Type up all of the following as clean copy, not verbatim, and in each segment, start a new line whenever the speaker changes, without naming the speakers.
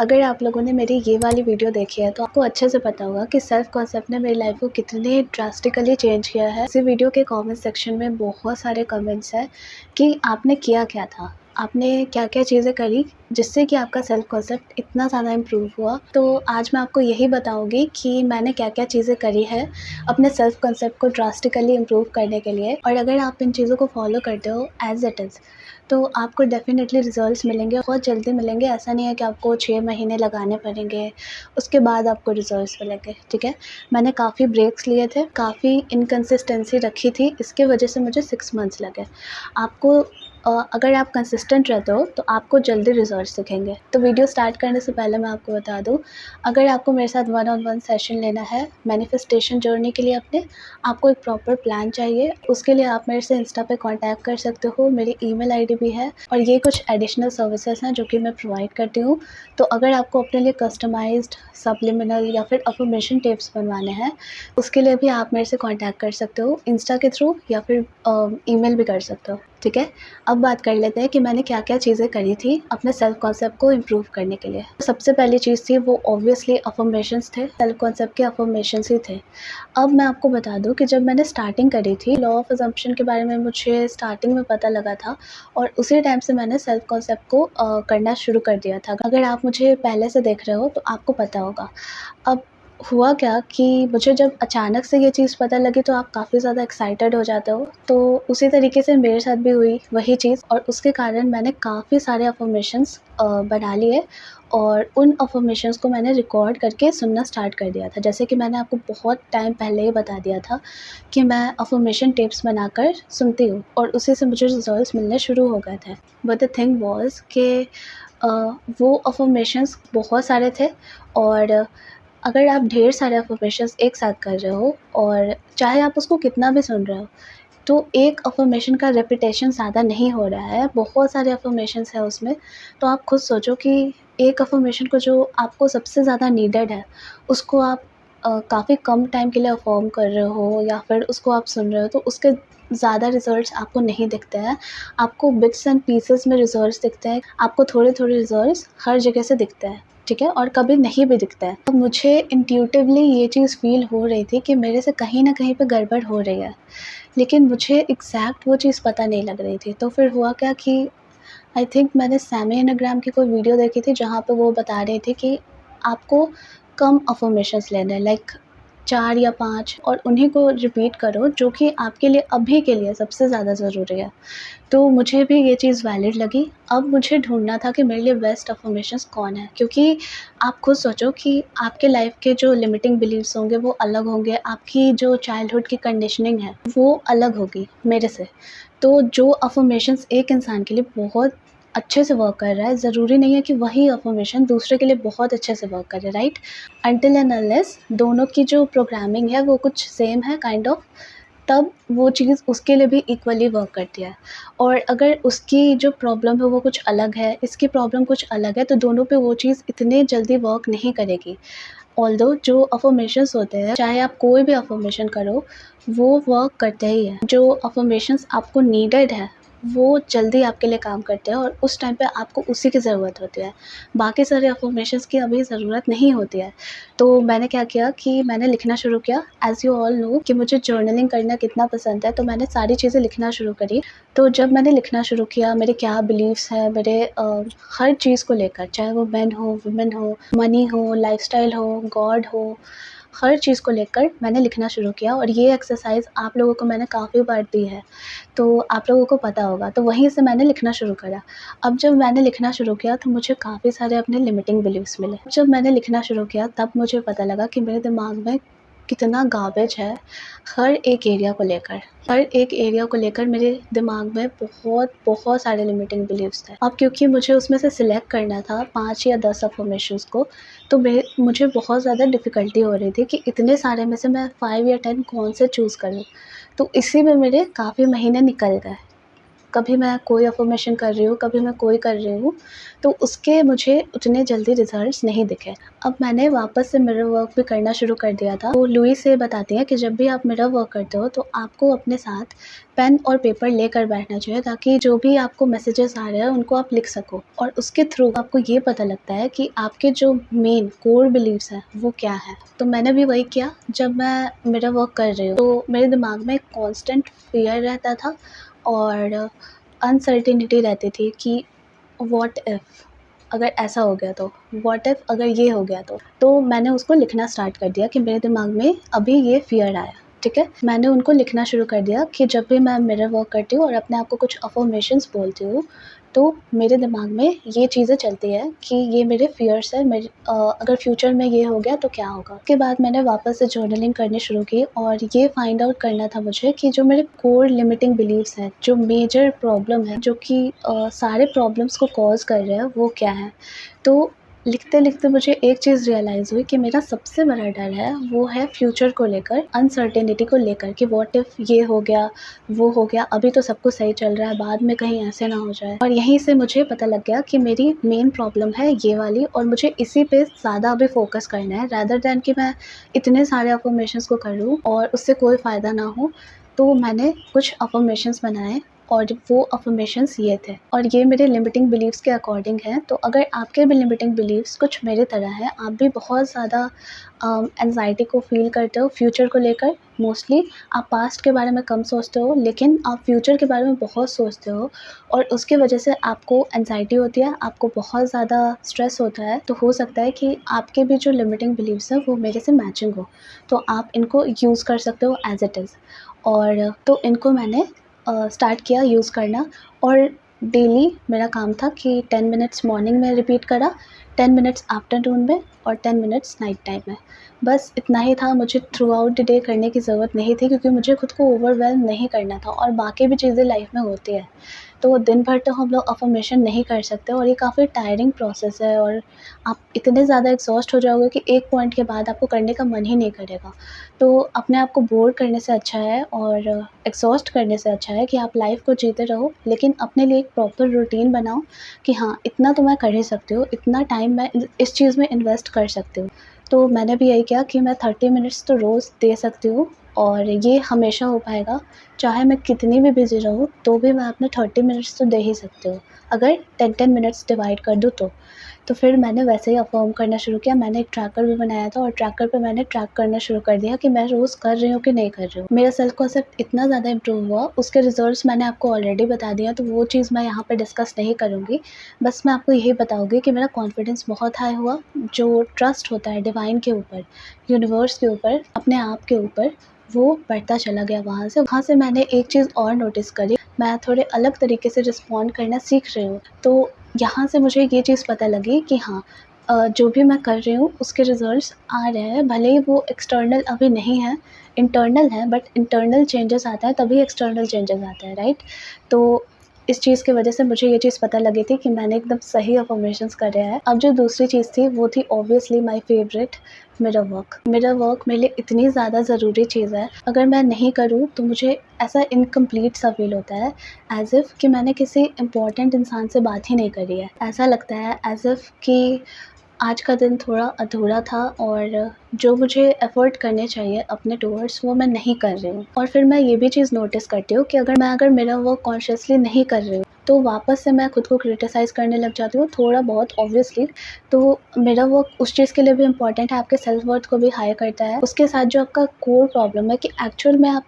अगर आप लोगों ने मेरी ये वाली वीडियो देखी है तो आपको अच्छे से पता होगा कि सेल्फ कॉन्सेप्ट ने मेरी लाइफ को कितने ड्रास्टिकली चेंज किया है। इसी वीडियो के कमेंट सेक्शन में बहुत सारे कमेंट्स हैं कि आपने किया क्या था, आपने क्या क्या चीज़ें करी जिससे कि आपका सेल्फ कॉन्सेप्ट इतना ज़्यादा इम्प्रूव हुआ। तो आज मैं आपको यही बताऊंगी कि मैंने क्या क्या चीज़ें करी है अपने सेल्फ कॉन्सेप्ट को ड्रास्टिकली इम्प्रूव करने के लिए। और अगर आप इन चीज़ों को फॉलो करते हो एज इट इज़ तो आपको डेफ़िनेटली रिज़ल्ट्स मिलेंगे, बहुत जल्दी मिलेंगे। ऐसा नहीं है कि आपको 6 महीने लगाने पड़ेंगे, उसके बाद आपको रिज़ल्ट्स मिलेंगे, ठीक है। मैंने काफ़ी ब्रेक्स लिए थे, काफ़ी इनकंसिस्टेंसी रखी थी, इसकी वजह से मुझे 6 मंथ्स लगे। आपको अगर आप कंसिस्टेंट रहते हो तो आपको जल्दी रिज़ल्ट्स दिखेंगे। तो वीडियो स्टार्ट करने से पहले मैं आपको बता दूँ, अगर आपको मेरे साथ वन ऑन वन सेशन लेना है मैनिफेस्टेशन जर्नी के लिए अपने, आपको एक प्रॉपर प्लान चाहिए। उसके लिए आप मेरे से इंस्टा पे कांटेक्ट कर सकते हो, मेरी ईमेल आईडी भी है और ये कुछ एडिशनल सर्विसेज हैं जो कि मैं प्रोवाइड करती हूँ। तो अगर आपको अपने लिए कस्टमाइज्ड सप्लीमिनल या फिर अफर्मेशन टिप्स बनवाने हैं, उसके लिए भी आप मेरे से कांटेक्ट कर सकते हो इंस्टा के थ्रू या फिर ईमेल भी कर सकते हो, ठीक है। अब बात कर लेते हैं कि मैंने क्या क्या चीज़ें करी थी अपने सेल्फ कॉन्सेप्ट को इम्प्रूव करने के लिए। सबसे पहली चीज़ थी वो ऑब्वियसली अफर्मेशंस थे, सेल्फ कॉन्सेप्ट के अफर्मेशंस ही थे। अब मैं आपको बता दूं कि जब मैंने स्टार्टिंग करी थी लॉ ऑफ अजम्पशन के बारे में मुझे स्टार्टिंग में पता लगा था और उसी टाइम से मैंने सेल्फ कॉन्सेप्ट को करना शुरू कर दिया था। अगर आप मुझे पहले से देख रहे हो तो आपको पता होगा। अब हुआ क्या कि मुझे जब अचानक से ये चीज़ पता लगी तो आप काफ़ी ज़्यादा एक्साइटेड हो जाते हो। तो उसी तरीके से मेरे साथ भी हुई वही चीज़ और उसके कारण मैंने काफ़ी सारे अफर्मेशंस बना लिए और उन अफर्मेशंस को मैंने रिकॉर्ड करके सुनना स्टार्ट कर दिया था। जैसे कि मैंने आपको बहुत टाइम पहले ही बता दिया था कि मैं अफर्मेशन टिप्स बनाकर सुनती हूँ और उसी से मुझे रिजल्ट्स मिलने शुरू हो गए थे। बट द थिंग वाज कि वो अफर्मेशंस बहुत सारे थे और अगर आप ढेर सारे अफर्मेशंस एक साथ कर रहे हो और चाहे आप उसको कितना भी सुन रहे हो, तो एक अफर्मेशन का रेपिटेशन ज़्यादा नहीं हो रहा है, बहुत सारे अफर्मेशंस हैं उसमें। तो आप खुद सोचो कि एक अफर्मेशन को जो आपको सबसे ज़्यादा नीडेड है, उसको आप काफ़ी कम टाइम के लिए अफ़र्म कर रहे हो या फिर उसको आप सुन रहे हो, तो उसके ज़्यादा रिज़ल्ट्स आपको नहीं दिखते हैं। आपको बिट्स एंड पीसेस में रिज़ल्ट्स दिखते हैं, आपको थोड़े-थोड़े रिज़ल्ट्स हर जगह से दिखते हैं, ठीक है? और कभी नहीं भी दिखता है। तो मुझे इंट्यूटिवली ये चीज़ फ़ील हो रही थी कि मेरे से कहीं न कहीं पे गड़बड़ हो रही है, लेकिन मुझे एग्ज़ैक्ट वो चीज़ पता नहीं लग रही थी। तो फिर हुआ क्या कि आई थिंक मैंने सैमी एनाग्राम की कोई वीडियो देखी थी जहाँ पे वो बता रहे थे कि आपको कम अफ़र्मेशंस लेने हैं, लाइक 4 या 5 और उन्हीं को रिपीट करो जो कि आपके लिए अभी के लिए सबसे ज़्यादा ज़रूरी है। तो मुझे भी ये चीज़ वैलिड लगी। अब मुझे ढूँढना था कि मेरे लिए बेस्ट अफ़र्मेशंस कौन है, क्योंकि आप खुद सोचो कि आपके लाइफ़ के जो लिमिटिंग बिलीव्स होंगे वो अलग होंगे, आपकी जो चाइल्डहुड की कंडीशनिंग है वो अलग होगी मेरे से। तो जो अफ़र्मेशंस एक इंसान के लिए बहुत अच्छे से वर्क कर रहा है, ज़रूरी नहीं है कि वही अफ़र्मेशन दूसरे के लिए बहुत अच्छे से वर्क करे, राइट? अनटिल एंड अनलेस दोनों की जो प्रोग्रामिंग है वो कुछ सेम है काइंड ऑफ, तब वो चीज़ उसके लिए भी इक्वली वर्क करती है। और अगर उसकी जो प्रॉब्लम है वो कुछ अलग है, इसकी प्रॉब्लम कुछ अलग है, तो दोनों पे वो चीज़ इतने जल्दी वर्क नहीं करेगी। ऑल्दो जो अफ़र्मेशंस होते हैं, चाहे आप कोई भी अफ़र्मेशन करो, वो वर्क करते ही हैं। जो अफ़र्मेशंस आपको नीडेड है, वो जल्दी आपके लिए काम करते हैं और उस टाइम पे आपको उसी की ज़रूरत होती है। बाकी सारे अफ़र्मेशंस की अभी ज़रूरत नहीं होती है। तो मैंने क्या किया कि मैंने लिखना शुरू किया। एज़ यू ऑल नो कि मुझे जर्नलिंग करना कितना पसंद है, तो मैंने सारी चीज़ें लिखना शुरू करी। तो जब मैंने लिखना शुरू किया, मेरे क्या बिलीव्स हैं, मेरे हर चीज़ को लेकर, चाहे वो मेन हो, वुमेन हो, मनी हो, लाइफ़स्टाइल हो, गॉड हो, हर चीज़ को लेकर मैंने लिखना शुरू किया। और ये एक्सरसाइज़ आप लोगों को मैंने काफ़ी बार दी है, तो आप लोगों को पता होगा। तो वहीं से मैंने लिखना शुरू करा। अब जब मैंने लिखना शुरू किया तो मुझे काफ़ी सारे अपने लिमिटिंग बिलीव्स मिले। जब मैंने लिखना शुरू किया तब मुझे पता लगा कि मेरे दिमाग में कितना गार्बेज है हर एक एरिया को लेकर। हर एक एरिया को लेकर मेरे दिमाग में बहुत सारे लिमिटिंग बिलीव्स थे। अब क्योंकि मुझे उसमें से सिलेक्ट करना था 5 या 10 अफ़र्मेशंस को, तो मुझे बहुत ज़्यादा डिफ़िकल्टी हो रही थी कि इतने सारे में से मैं 5 या 10 कौन से चूज़ करूँ। तो इसी में मेरे काफ़ी महीने निकल गए। कभी मैं कोई अफ़र्मेशन कर रही हूँ, कभी मैं कोई कर रही हूँ, तो उसके मुझे उतने जल्दी रिज़ल्ट्स नहीं दिखे। अब मैंने वापस से मिरर वर्क भी करना शुरू कर दिया था। तो लुईस ये बताती हैं कि जब भी आप मिरर वर्क करते हो तो आपको अपने साथ पेन और पेपर लेकर बैठना चाहिए, ताकि जो भी आपको मैसेजेस आ रहे हैं उनको आप लिख सको, और उसके थ्रू आपको ये पता लगता है कि आपके जो मेन कोर बिलीव्स हैं वो क्या है। तो मैंने भी वही किया। जब मैं मिरर वर्क कर रही हूँ तो मेरे दिमाग में एक कांस्टेंट फ़ियर रहता था और अनसर्टेनिटी रहती थी कि व्हाट इफ़, अगर ऐसा हो गया तो, व्हाट इफ़ अगर ये हो गया तो मैंने उसको लिखना स्टार्ट कर दिया कि मेरे दिमाग में अभी ये फ़ियर आया, ठीक है? मैंने उनको लिखना शुरू कर दिया कि जब भी मैं मिरर वर्क करती हूँ और अपने आप को कुछ अफ़र्मेशंस बोलती हूँ, तो मेरे दिमाग में ये चीज़ें चलती हैं कि ये मेरे फ़ियर्स हैं, अगर फ्यूचर में ये हो गया तो क्या होगा? उसके बाद मैंने वापस से जर्नलिंग करनी शुरू की और ये फाइंड आउट करना था मुझे कि जो मेरे कोर लिमिटिंग बिलीव्स हैं, जो मेजर प्रॉब्लम है, जो कि सारे प्रॉब्लम्स को कॉज़ कर रहे हैं, वो क्या है? तो लिखते-लिखते मुझे एक चीज़ रियलाइज़ हुई कि मेरा सबसे बड़ा डर है, वो है फ्यूचर को लेकर, अनसर्टेनिटी को लेकर कि व्हाट इफ़ ये हो गया, वो हो गया, अभी तो सब कुछ सही चल रहा है, बाद में कहीं ऐसे ना हो जाए। और यहीं से मुझे पता लग गया कि मेरी मेन प्रॉब्लम है ये वाली, और मुझे इसी पे ज़्यादा अभी फ़ोकस करना है, रादर दैन कि मैं इतने सारे अफ़र्मेशंस को कर लूँ और उससे कोई फ़ायदा ना हो। तो मैंने कुछ अफ़र्मेशंस बनाए और वो अफ़र्मेशंस ये थे, और ये मेरे लिमिटिंग बिलीव्स के अकॉर्डिंग हैं। तो अगर आपके भी लिमिटिंग बिलीव्स कुछ मेरे तरह हैं, आप भी बहुत ज़्यादा एंग्ज़ायटी को फ़ील करते हो फ्यूचर को लेकर, मोस्टली आप पास्ट के बारे में कम सोचते हो, लेकिन आप फ्यूचर के बारे में बहुत सोचते हो और उसकी वजह से आपको एंग्ज़ायटी होती है, आपको बहुत ज़्यादा स्ट्रेस होता है, तो हो सकता है कि आपके भी जो लिमिटिंग बिलीव्स हैं वो मेरे से मैचिंग हो। तो आप इनको यूज़ कर सकते हो एज़ इट इज़। और तो इनको मैंने स्टार्ट किया यूज़ करना, और डेली मेरा काम था कि 10 मिनट्स मॉर्निंग में रिपीट करा, 10 मिनट्स आफ्टरनून में और 10 मिनट्स नाइट टाइम में। बस इतना ही था, मुझे थ्रू आउट द डे करने की ज़रूरत नहीं थी, क्योंकि मुझे खुद को ओवरवेल्म नहीं करना था, और बाकी भी चीज़ें लाइफ़ में होती है। तो दिन भर तो हम लोग अफ़र्मेशन नहीं कर सकते, और ये काफ़ी टायरिंग प्रोसेस है, और आप इतने ज़्यादा एग्ज़ॉस्ट हो जाओगे कि एक पॉइंट के बाद आपको करने का मन ही नहीं करेगा। तो अपने आप को बोर करने से अच्छा है और एग्ज़ॉस्ट करने से अच्छा है कि आप लाइफ़ को जीते रहो, लेकिन अपने लिए एक प्रॉपर रूटीन बनाओ कि हाँ, इतना तो मैं कर ही सकती हूँ, इतना टाइम मैं इस चीज़ में इन्वेस्ट कर सकती हूँ। तो मैंने भी यही किया कि मैं 30 मिनट्स तो रोज़ दे सकती हूँ, और ये हमेशा हो पाएगा। चाहे मैं कितनी भी बिज़ी रहूँ, तो भी मैं अपने 30 मिनट्स तो दे ही सकती हूँ, अगर 10-10 मिनट्स डिवाइड कर दूँ तो। तो फिर मैंने वैसे ही अफ़र्म करना शुरू किया। मैंने एक ट्रैकर भी बनाया था, और ट्रैकर पे मैंने ट्रैक करना शुरू कर दिया कि मैं रोज़ कर रही हूँ कि नहीं कर रही हूँ। मेरा सेल्फ कॉन्सेप्ट इतना ज़्यादा इम्प्रूव हुआ, उसके रिज़ल्ट्स मैंने आपको ऑलरेडी बता दिए हैं, तो वो चीज़ मैं यहाँ पे डिस्कस नहीं करूँगी। बस मैं आपको यही बताऊँगी कि मेरा कॉन्फिडेंस बहुत हाई हुआ, जो ट्रस्ट होता है डिवाइन के ऊपर, यूनिवर्स के ऊपर, अपने आप के ऊपर, वो बढ़ता चला गया वहाँ से। वहाँ से मैंने एक चीज़ और नोटिस करी, मैं थोड़े अलग तरीके से रिस्पॉन्ड करना सीख रही हूँ। तो यहाँ से मुझे ये चीज़ पता लगी कि हाँ, जो भी मैं कर रही हूँ उसके रिज़ल्ट्स आ रहे हैं, भले ही वो एक्सटर्नल अभी नहीं है, इंटरनल है, बट इंटरनल चेंजेस आता है तभी एक्सटर्नल चेंजेस आते हैं, राइट? तो इस चीज़ की वजह से मुझे ये चीज़ पता लगी थी कि मैंने एकदम सही अफ़र्मेशंस करे हैं। अब जो दूसरी चीज़ थी वो थी obviously my favourite, mirror work. Mirror work मेरे लिए इतनी ज़्यादा ज़रूरी चीज़ है, अगर मैं नहीं करूँ तो मुझे ऐसा इनकम्प्लीट सा फ़ील होता है, एज़ इफ़ कि मैंने किसी इम्पोर्टेंट इंसान से बात ही नहीं करी है। ऐसा लगता है एज़ इफ़ कि आज का दिन थोड़ा अधूरा था, और जो मुझे एफ़र्ट करने चाहिए अपने टुवर्ड्स वो मैं नहीं कर रही हूँ। और फिर मैं ये भी चीज़ नोटिस करती हूँ कि अगर मिरर वर्क कॉन्शियसली नहीं कर रही हूँ, तो वापस से मैं खुद को क्रिटिसाइज़ करने लग जाती हूँ थोड़ा बहुत, ऑब्वियसली। तो मिरर वर्क उस चीज़ के लिए भी इम्पोर्टेंट है, आपके सेल्फ वर्थ को भी हाई करता है। उसके साथ जो आपका कोर प्रॉब्लम है कि एक्चुअल में आप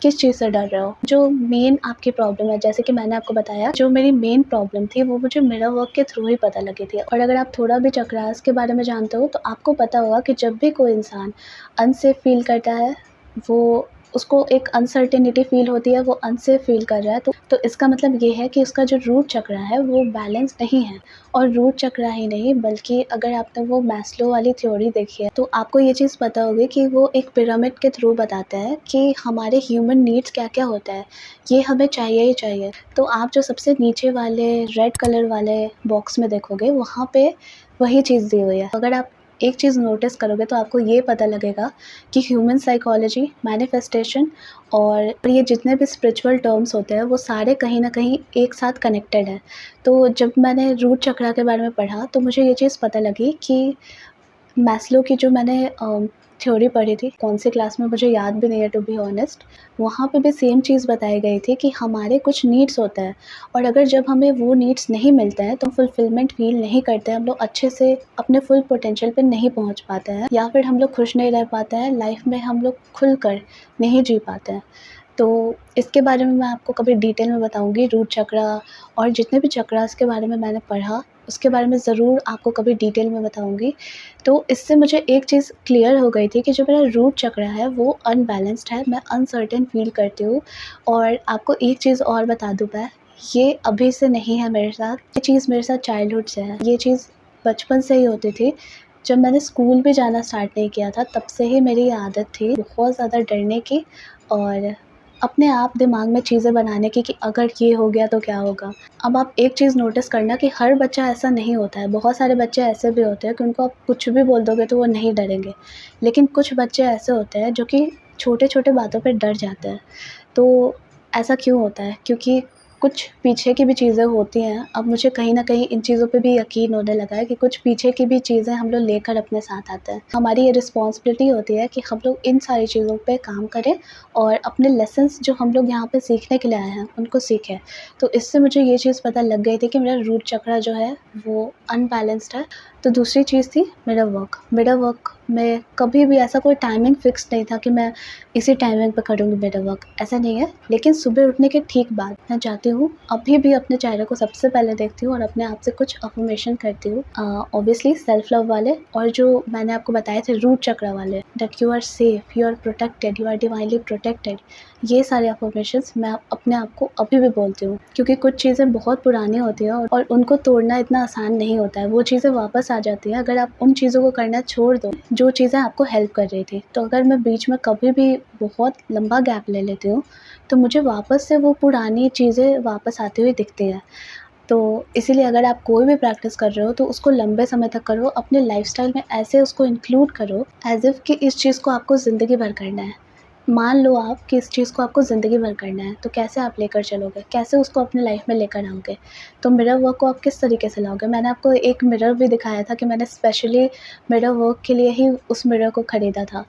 किस चीज़ से डर रहे हो? जो मेन आपकी प्रॉब्लम है, जैसे कि मैंने आपको बताया, जो मेरी मेन प्रॉब्लम थी वो मुझे मिरर वर्क के थ्रू ही पता लगी थी। और अगर आप थोड़ा भी चक्रास के बारे में जानते हो तो आपको पता होगा कि जब भी कोई इंसान अनसेफ फ़ील करता है, वो उसको एक अनसर्टेनिटी फ़ील होती है, वो अनसेफ फ़ील कर रहा है, तो इसका मतलब ये है कि उसका जो रूट चक्र है वो बैलेंस नहीं है। और रूट चक्र ही नहीं, बल्कि अगर आपने वो मैस्लो वाली थ्योरी देखी है तो आपको ये चीज़ पता होगी कि वो एक पिरामिड के थ्रू बताता है कि हमारे ह्यूमन नीड्स क्या-क्या होता है, ये हमें चाहिए ही चाहिए। तो आप जो सबसे नीचे वाले रेड कलर वाले बॉक्स में देखोगे, वहाँ पे वही चीज़ दी हुई है। अगर आप एक चीज़ नोटिस करोगे तो आपको ये पता लगेगा कि ह्यूमन साइकोलॉजी, मैनिफेस्टेशन और ये जितने भी स्पिरिचुअल टर्म्स होते हैं वो सारे कहीं न कहीं एक साथ कनेक्टेड हैं। तो जब मैंने रूट चक्रा के बारे में पढ़ा तो मुझे ये चीज़ पता लगी कि मैस्लो की जो मैंने थ्योरी पढ़ी थी, कौन सी क्लास में मुझे याद भी नहीं है टू बी ऑनेस्ट, वहाँ पे भी सेम चीज़ बताई गई थी कि हमारे कुछ नीड्स होते हैं और अगर जब हमें वो नीड्स नहीं मिलते हैं तो फुलफिलमेंट फ़ील नहीं करते हैं, हम लोग अच्छे से अपने फुल पोटेंशियल पे नहीं पहुँच पाते हैं या फिर हम लोग खुश नहीं रह पाते हैं, लाइफ में हम लोग खुलकर नहीं जी पाते हैं। तो इसके बारे में मैं आपको कभी डिटेल में बताऊँगी, रूट चक्रा और जितने भी चक्रास के बारे में मैंने पढ़ा, उसके बारे में ज़रूर आपको कभी डिटेल में बताऊँगी। तो इससे मुझे एक चीज़ क्लियर हो गई थी कि जो मेरा रूट चक्रा है वो अनबैलेंस्ड है, मैं अनसर्टेन फ़ील करती हूँ। और आपको एक चीज़ और बता दूँ मैं, ये अभी से नहीं है मेरे साथ, ये चीज़ मेरे साथ चाइल्डहुड से है। ये चीज़ बचपन से ही होती थी। जब मैंने स्कूल भी जाना स्टार्ट नहीं किया था तब से ही मेरी ये आदत थी बहुत ज़्यादा डरने की और अपने आप दिमाग में चीज़ें बनाने की कि अगर ये हो गया तो क्या होगा। अब आप एक चीज़ नोटिस करना कि हर बच्चा ऐसा नहीं होता है, बहुत सारे बच्चे ऐसे भी होते हैं कि उनको आप कुछ भी बोल दोगे तो वो नहीं डरेंगे। लेकिन कुछ बच्चे ऐसे होते हैं जो कि छोटे-छोटे बातों पे डर जाते हैं। तो ऐसा क्यों होता है? क्योंकि कुछ पीछे की भी चीज़ें होती हैं। अब मुझे कहीं न कहीं इन चीज़ों पे भी यकीन होने लगा है कि कुछ पीछे की भी चीज़ें हम लोग लेकर अपने साथ आते हैं। हमारी ये रिस्पॉन्सिबिलिटी होती है कि हम लोग इन सारी चीज़ों पे काम करें और अपने लेसन्स जो हम लोग यहाँ पे सीखने के लिए आए हैं, उनको सीखें। तो इससे मुझे ये चीज़ पता लग गई थी कि मेरा रूट चक्रा जो है वो अनबैलेंस्ड है। तो दूसरी चीज़ थी मेरा वर्क। मेरा वर्क में कभी भी ऐसा कोई टाइमिंग फ़िक्स नहीं था कि मैं इसी टाइमिंग पे करूँगी मेरा वर्क, ऐसा नहीं है। लेकिन सुबह उठने के ठीक बाद मैं जाती हूँ, अभी भी अपने चेहरे को सबसे पहले देखती हूँ और अपने आप से कुछ अफ़र्मेशन करती हूँ। ऑब्वियसली सेल्फ लव वाले और जो मैंने आपको बताए थे रूट चक्र वाले, that you are safe, you are protected, you are divinely protected. ये सारे अफ़र्मेशंस मैं अपने आप को अभी भी बोलती हूँ क्योंकि कुछ चीज़ें बहुत पुरानी होती हैं और उनको तोड़ना इतना आसान नहीं होता है। वो चीज़ें वापस आ जाती हैं अगर आप उन चीज़ों को करना छोड़ दो जो चीज़ें आपको हेल्प कर रही थी। तो अगर मैं बीच में कभी भी बहुत लंबा गैप ले लेती हूँ तो मुझे वापस से वो पुरानी चीज़ें वापस आती हुई दिखती हैं। तो इसीलिए अगर आप कोई भी प्रैक्टिस कर रहे हो तो उसको लंबे समय तक करो, अपने लाइफ़स्टाइल में ऐसे उसको इंक्लूड करो एज़ इफ़ कि इस चीज़ को आपको ज़िंदगी भर करना है। मान लो आप कि इस चीज़ को आपको ज़िंदगी भर करना है, तो कैसे आप लेकर चलोगे? कैसे उसको अपनी लाइफ़ में लेकर आओगे? तो मिरर वर्क को आप किस तरीके से लाओगे? मैंने आपको एक मिरर भी दिखाया था कि मैंने स्पेशली मिरर वर्क के लिए ही उस मिरर को खरीदा था।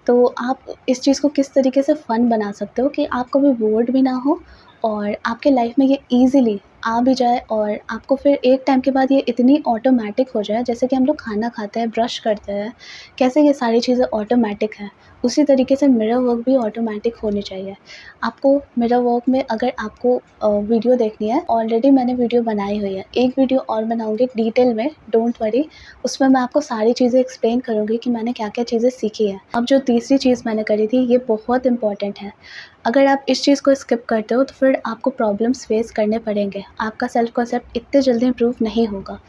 तो आप इस चीज़ को किस तरीके से फ़न बना सकते हो कि आप कभी बोर्ड भी ना हो और आपके लाइफ़ में ये ईज़िली आ भी जाए और आपको फिर एक टाइम के बाद ये इतनी ऑटोमैटिक हो जाए, जैसे कि हम लोग खाना खाते हैं, ब्रश करते हैं, कैसे ये सारी चीज़ें ऑटोमैटिक हैं। उसी तरीके से मिरर वर्क भी ऑटोमैटिक होनी चाहिए। आपको मिरर वर्क में अगर आपको वीडियो देखनी है, ऑलरेडी मैंने वीडियो बनाई हुई है। एक वीडियो और बनाऊँगी डिटेल में, डोंट वरी। उसमें मैं आपको सारी चीज़ें एक्सप्लेन करूँगी कि मैंने क्या-क्या चीज़ें सीखी हैं। अब जो तीसरी चीज़ मैंने करी थी, ये बहुत इम्पोर्टेंट है। अगर आप इस चीज़ को स्किप करते हो तो फिर आपको प्रॉब्लम्स फेस करने पड़ेंगे। आपका सेल्फ कॉन्सेप्ट इतने जल्दी इम्प्रूव नहीं होगा।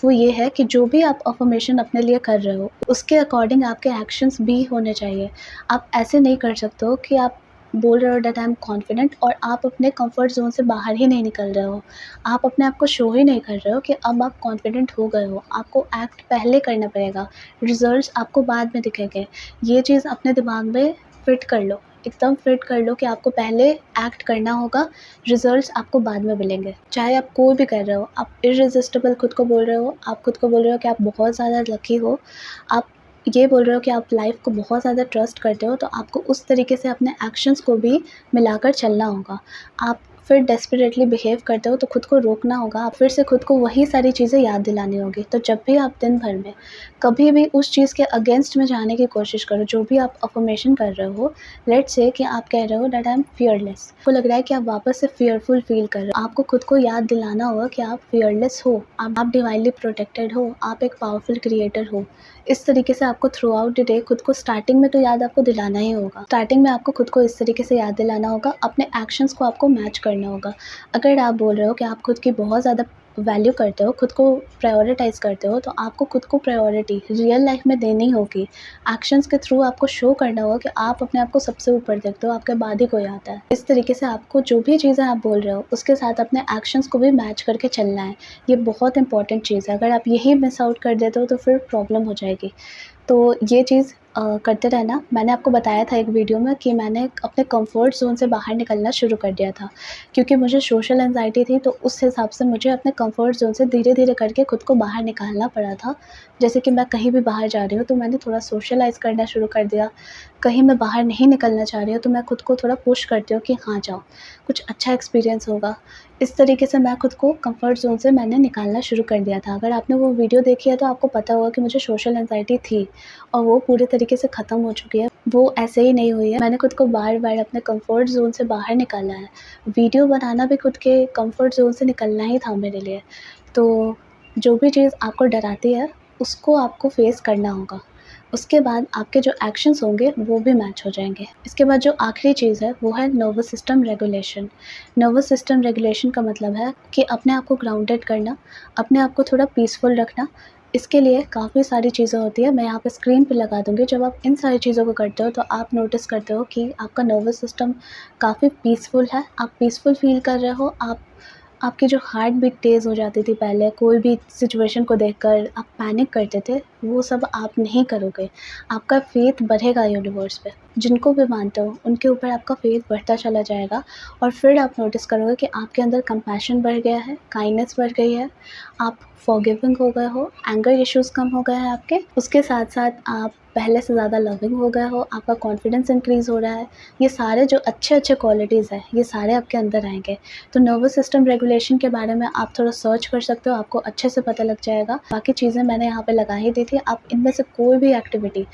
वो ये है कि जो भी आप अफ़र्मेशन अपने लिए कर रहे हो, उसके अकॉर्डिंग आपके एक्शंस भी होने चाहिए। आप ऐसे नहीं कर सकते हो कि आप बोल रहे हो दैट आई एम कॉन्फिडेंट और आप अपने कंफर्ट ज़ोन से बाहर ही नहीं निकल रहे हो। आप अपने आप को शो ही नहीं कर रहे हो कि अब आप कॉन्फिडेंट हो गए हो। आपको एक्ट पहले करना पड़ेगा, रिज़ल्ट्स आपको बाद में दिखेंगे। ये चीज़ अपने दिमाग में फ़िट कर लो, एकदम फ़िट कर लो कि आपको पहले एक्ट करना होगा, रिज़ल्ट्स आपको बाद में मिलेंगे। चाहे आप कोई भी कर रहे हो, आप इर्रेसिस्टिबल खुद को बोल रहे हो, आप खुद को बोल रहे हो कि आप बहुत ज़्यादा लकी हो, आप ये बोल रहे हो कि आप लाइफ़ को बहुत ज़्यादा ट्रस्ट करते हो, तो आपको उस तरीके से अपने एक्शंस को भी मिलाकर चलना होगा। आप फिर डेस्परेटली बिहेव करते हो तो खुद को रोकना होगा, आप फिर से खुद को वही सारी चीज़ें याद दिलानी होगी। तो जब भी आप दिन भर में कभी भी उस चीज़ के अगेंस्ट में जाने की कोशिश करो, जो भी आप अफ़र्मेशन कर रहे हो, लेट्स से कि आप कह रहे हो दैट आई एम फियरलेस। आपको लग रहा है कि आप वापस से फियरफुल फ़ील कर रहे हो। आपको खुद को याद दिलाना होगा कि आप फियरलेस हो, आप डिवाइनली प्रोटेक्टेड हो, आप एक पावरफुल क्रिएटर हो। इस तरीके से आपको थ्रू आउट द डे खुद को स्टार्टिंग में तो याद आपको दिलाना ही होगा। स्टार्टिंग में आपको खुद को इस तरीके से याद दिलाना होगा, अपने एक्शंस को आपको मैच करना होगा। अगर आप बोल रहे हो कि आप खुद की बहुत ज़्यादा वैल्यू करते हो, खुद को प्रायोरिटाइज़ करते हो, तो आपको खुद को प्रायोरिटी रियल लाइफ में देनी होगी। एक्शंस के थ्रू आपको शो करना होगा कि आप अपने आप को सबसे ऊपर देखते हो, आपके बाद ही कोई आता है। इस तरीके से आपको जो भी चीज़ें आप बोल रहे हो, उसके साथ अपने एक्शंस को भी मैच करके चलना है। ये बहुत इंपॉर्टेंट चीज़ है, अगर आप यही मिस आउट कर देते हो तो फिर प्रॉब्लम हो जाएगी। तो ये चीज़ करते रहना। मैंने आपको बताया था एक वीडियो में कि मैंने अपने कंफर्ट ज़ोन से बाहर निकलना शुरू कर दिया था, क्योंकि मुझे सोशल एंग्ज़ायटी थी, तो उस हिसाब से मुझे अपने कंफर्ट ज़ोन से धीरे-धीरे करके खुद को बाहर निकालना पड़ा था। जैसे कि मैं कहीं भी बाहर जा रही हूँ, तो मैंने थोड़ा सोशलाइज़ करना शुरू कर दिया। कहीं मैं बाहर नहीं निकलना चाह रही हूँ, तो मैं खुद को थोड़ा पुश करती हूँ कि हाँ, जाओ, कुछ अच्छा एक्सपीरियंस होगा। इस तरीके से मैं खुद को कंफर्ट ज़ोन से मैंने निकालना शुरू कर दिया था। अगर आपने वो वीडियो देखी है, तो आपको पता होगा कि मुझे सोशल एंग्ज़ायटी थी और वो पूरे तरीके से ख़त्म हो चुकी है। वो ऐसे ही नहीं हुई है, मैंने खुद को बार-बार अपने कंफर्ट ज़ोन से बाहर निकाला है। वीडियो बनाना भी खुद के कंफर्ट ज़ोन से निकलना ही था मेरे लिए। तो जो भी चीज़ आपको डराती है, उसको आपको फ़ेस करना होगा। उसके बाद आपके जो एक्शंस होंगे, वो भी मैच हो जाएँगे। इसके बाद जो आखिरी चीज़ है, वो है nervous system regulation. Nervous system regulation का मतलब है कि अपने आप को ग्राउंडेड करना, अपने आप को थोड़ा पीसफुल रखना। इसके लिए काफ़ी सारी चीज़ें होती हैं, मैं यहाँ पे स्क्रीन पे लगा दूँगी। जब आप इन सारी चीज़ों को करते हो, तो आप नोटिस करते हो कि आपका नर्वस सिस्टम काफ़ी पीसफुल है, आप पीसफुल फ़ील कर रहे हो। आपकी जो हार्ट बीट तेज़ हो जाती थी पहले, कोई भी सिचुएशन को देखकर आप पैनिक करते थे, वो सब आप नहीं करोगे। आपका फ़ेथ बढ़ेगा यूनिवर्स पे। जिनको भी मानते हो, उनके ऊपर आपका फ़ेथ बढ़ता चला जाएगा और फिर आप नोटिस करोगे कि आपके अंदर कंपैशन बढ़ गया है, काइंडनेस बढ़ गई है, आप फॉरगिविंग हो गए हो, एंगर इश्यूज़ कम हो गए हैं आपके। उसके साथ-साथ आप पहले से ज़्यादा लविंग हो गए हो, आपका कॉन्फिडेंस इंक्रीज़ हो रहा है। ये सारे जो अच्छे-अच्छे क्वालिटीज़ हैं, ये सारे आपके अंदर आएँगे। तो नर्वस सिस्टम रेगुलेशन के बारे में आप थोड़ा सर्च कर सकते हो, आपको अच्छे से पता लग जाएगा। बाकी चीज़ें मैंने यहाँ पे लगा ही दी थी, आप इनमें से कोई भी एक्टिविटी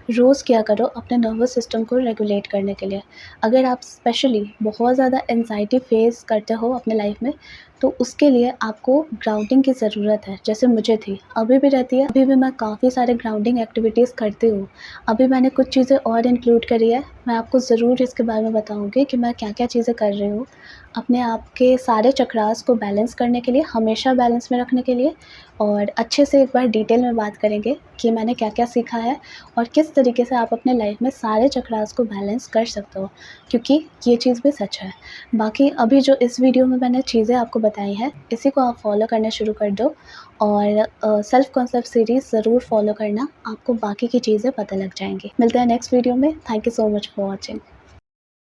रोज़ किया करो अपने नर्वस सिस्टम को रेगुलेट करने के लिए। अगर आप स्पेशली बहुत ज़्यादा एंग्ज़ायटी फ़ेस करते हो अपने लाइफ़ में, तो उसके लिए आपको ग्राउंडिंग की ज़रूरत है, जैसे मुझे थी, अभी भी रहती है। अभी भी मैं काफ़ी सारे ग्राउंडिंग एक्टिविटीज़ करती हूँ। अभी मैंने कुछ चीज़ें और इंक्लूड करी है, मैं आपको ज़रूर इसके बारे में बताऊँगी कि मैं क्या-क्या चीज़ें कर रही हूँ, अपने आप के सारे चक्रास को बैलेंस करने के लिए, हमेशा बैलेंस में रखने के लिए। और अच्छे से एक बार डिटेल में बात करेंगे कि मैंने क्या-क्या सीखा है और किस तरीके से आप अपने लाइफ़ में सारे चक्रास को बैलेंस कर सकते हो, क्योंकि ये चीज़ भी सच है। बाकी अभी जो इस वीडियो में मैंने चीज़ें आपको बताई हैं, इसी को आप फ़ॉलो करना शुरू कर दो और सेल्फ कॉन्सेप्ट सीरीज़ ज़रूर फ़ॉलो करना, आपको बाकी की चीज़ें पता लग जाएँगी। मिलते हैं नेक्स्ट वीडियो में। Thank you so much for watching.